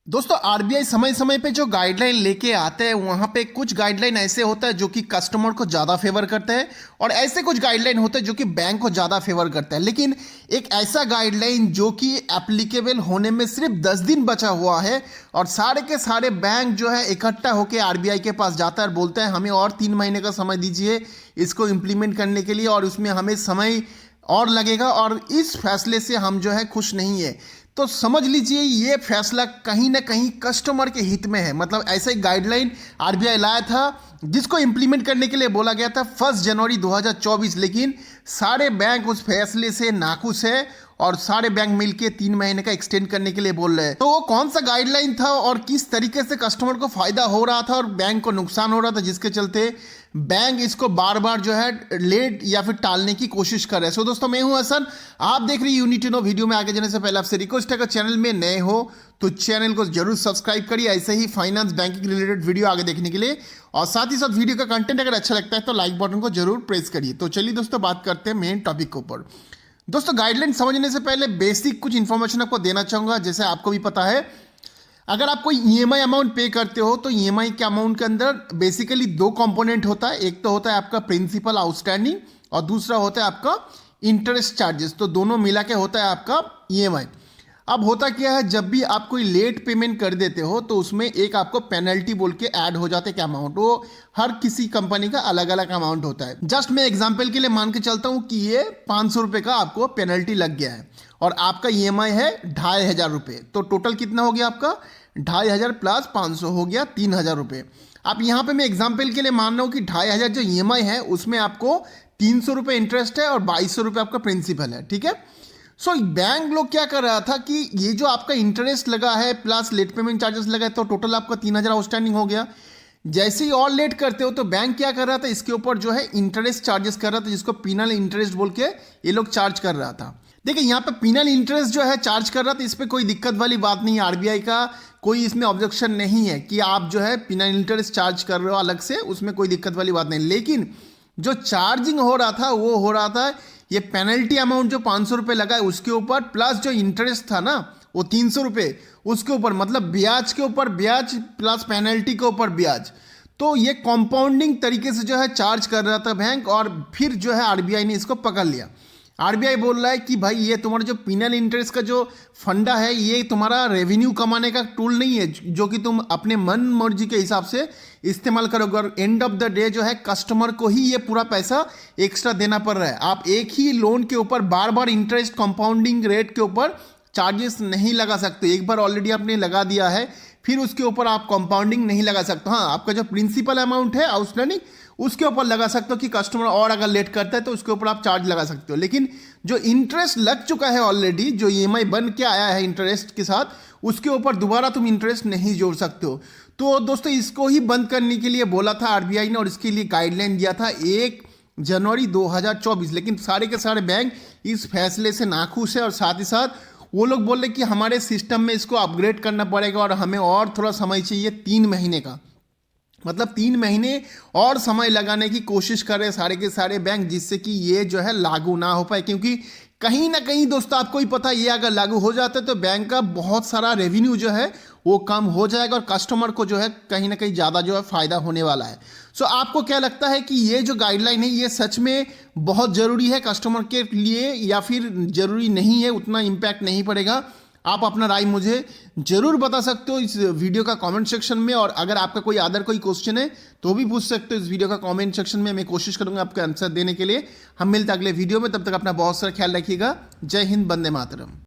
दोस्तों आरबीआई समय समय पे जो गाइडलाइन लेके आते हैं वहाँ पे कुछ गाइडलाइन ऐसे होता है जो कि कस्टमर को ज़्यादा फेवर करते हैं और ऐसे कुछ गाइडलाइन होते हैं जो कि बैंक को ज़्यादा फेवर करते हैं। लेकिन एक ऐसा गाइडलाइन जो कि एप्लीकेबल होने में सिर्फ 10 दिन बचा हुआ है और सारे के सारे बैंक जो है इकट्ठा होकर आरबीआई के पास जाता है और बोलते हैं हमें और 3 महीने का समय दीजिए इसको इम्प्लीमेंट करने के लिए और उसमें हमें समय और लगेगा और इस फैसले से हम जो है खुश नहीं है। तो समझ लीजिए ये फैसला कहीं ना कहीं कस्टमर के हित में है। मतलब ऐसा ही गाइडलाइन आरबीआई लाया था जिसको इम्प्लीमेंट करने के लिए बोला गया था 1 जनवरी 2024, लेकिन सारे बैंक उस फैसले से नाखुश है और सारे बैंक मिलके 3 महीने का एक्सटेंड करने के लिए बोल रहे हैं। तो वो कौन सा गाइडलाइन था और किस तरीके से कस्टमर को फायदा हो रहा था और बैंक को नुकसान हो रहा था जिसके चलते बैंक इसको बार बार जो है लेट या फिर टालने की कोशिश कर रहे हैं। सो दोस्तों मैं हूं हसन, आप देख रहे हैं यूनिट टू नो। वीडियो में आगे जाने से पहले आपसे रिक्वेस्ट है, अगर चैनल में नए हो तो चैनल को जरूर सब्सक्राइब करिए ऐसे ही फाइनेंस बैंकिंग रिलेटेड वीडियो आगे देखने के लिए। और साथ ही साथ वीडियो का कंटेंट अगर अच्छा लगता है तो लाइक बटन को जरूर प्रेस करिए। तो चलिए दोस्तों बात करते हैं मेन टॉपिक के ऊपर। दोस्तों गाइडलाइन समझने से पहले बेसिक कुछ इन्फॉर्मेशन आपको देना चाहूँगा। जैसे आपको भी पता है अगर आप कोई ईएमआई अमाउंट पे करते हो तो ईएमआई के अमाउंट के अंदर बेसिकली 2 कंपोनेंट होता है। एक तो होता है आपका प्रिंसिपल आउटस्टैंडिंग और दूसरा होता है आपका इंटरेस्ट चार्जेस। तो दोनों मिला के होता है आपका ईएमआई। अब होता क्या है, जब भी आप कोई लेट पेमेंट कर देते हो तो उसमें एक आपको पेनल्टी बोल के ऐड हो जाते हैं अमाउंट। वो हर किसी कंपनी का अलग अलग अमाउंट होता है। जस्ट मैं एग्जांपल के लिए मान के चलता हूँ कि ये 500 रुपये का आपको पेनल्टी लग गया है और आपका ईएमआई है 2500 रुपये। तो टोटल कितना हो गया आपका 2500 प्लस 500 हो गया 3000 रुपये। अब यहाँ पे मैं एग्जाम्पल के लिए मान रहा हूँ कि 2500 जो ईएमआई है उसमें आपको 300 रुपये इंटरेस्ट है और 2200 रुपये आपका प्रिंसिपल है। ठीक है। सो बैंक लोग क्या कर रहा था कि ये जो आपका इंटरेस्ट लगा है प्लस लेट पेमेंट चार्जेस लगा है तो टोटल आपका 3000 आउटस्टैंडिंग हो गया। जैसे ही और लेट करते हो तो बैंक क्या कर रहा था, इसके ऊपर जो है इंटरेस्ट चार्जेस कर रहा था जिसको पिनल इंटरेस्ट बोल के ये लोग चार्ज कर रहा था। देखिए यहाँ पे पिनल इंटरेस्ट जो है चार्ज कर रहा था, इस पर कोई दिक्कत वाली बात नहीं है। आरबीआई का कोई इसमें ऑब्जेक्शन नहीं है कि आप जो है पिनल इंटरेस्ट चार्ज कर रहे हो अलग से, उसमें कोई दिक्कत वाली बात नहीं। लेकिन जो चार्जिंग हो रहा था वो हो रहा था ये पेनल्टी अमाउंट जो 500 रुपये लगा है उसके ऊपर प्लस जो इंटरेस्ट था ना वो 300 रुपये उसके ऊपर, मतलब ब्याज के ऊपर ब्याज प्लस पेनल्टी के ऊपर ब्याज। तो ये कंपाउंडिंग तरीके से जो है चार्ज कर रहा था बैंक और फिर जो है आरबीआई ने इसको पकड़ लिया। आरबीआई बोल रहा है कि भाई ये तुम्हारा जो पिनल इंटरेस्ट का जो फंडा है ये तुम्हारा रेवेन्यू कमाने का टूल नहीं है जो कि तुम अपने मन मर्जी के हिसाब से इस्तेमाल करोगे और एंड ऑफ द डे जो है कस्टमर को ही ये पूरा पैसा एक्स्ट्रा देना पड़ रहा है। आप एक ही लोन के ऊपर बार बार इंटरेस्ट कंपाउंडिंग रेट के ऊपर चार्जेस नहीं लगा सकते। एक बार ऑलरेडी आपने लगा दिया है फिर उसके ऊपर आप कंपाउंडिंग नहीं लगा सकते। हाँ, आपका जो प्रिंसिपल अमाउंट है आउटस्टैंडिंग उसके ऊपर लगा सकते हो कि कस्टमर और अगर लेट करता है तो उसके ऊपर आप चार्ज लगा सकते हो। लेकिन जो इंटरेस्ट लग चुका है ऑलरेडी, जो ईएमआई बन के आया है इंटरेस्ट के साथ, उसके ऊपर दोबारा तुम इंटरेस्ट नहीं जोड़ सकते हो। तो दोस्तों इसको ही बंद करने के लिए बोला था आरबीआई ने और इसके लिए गाइडलाइन दिया था 1 जनवरी 2024। लेकिन सारे के सारे बैंक इस फैसले से नाखुश है और साथ ही साथ वो लोग बोल रहे कि हमारे सिस्टम में इसको अपग्रेड करना पड़ेगा और हमें और थोड़ा समय चाहिए 3 महीने का। मतलब 3 महीने और समय लगाने की कोशिश कर रहे हैं सारे के सारे बैंक जिससे कि ये जो है लागू ना हो पाए। क्योंकि कहीं ना कहीं दोस्तों आपको ही पता है ये अगर लागू हो जाता है तो बैंक का बहुत सारा रेवेन्यू जो है वो कम हो जाएगा और कस्टमर को जो है कहीं ना कहीं ज़्यादा जो है फ़ायदा होने वाला है। सो आपको क्या लगता है कि ये जो गाइडलाइन है ये सच में बहुत ज़रूरी है कस्टमर के लिए या फिर ज़रूरी नहीं है, उतना इम्पैक्ट नहीं पड़ेगा? आप अपना राय मुझे जरूर बता सकते हो इस वीडियो का कमेंट सेक्शन में। और अगर आपका कोई कोई क्वेश्चन है तो भी पूछ सकते हो इस वीडियो का कमेंट सेक्शन में। मैं कोशिश करूंगा आपका आंसर देने के लिए। हम मिलते हैं अगले वीडियो में, तब तक अपना बहुत सारा ख्याल रखिएगा। जय हिंद, वंदे मातरम।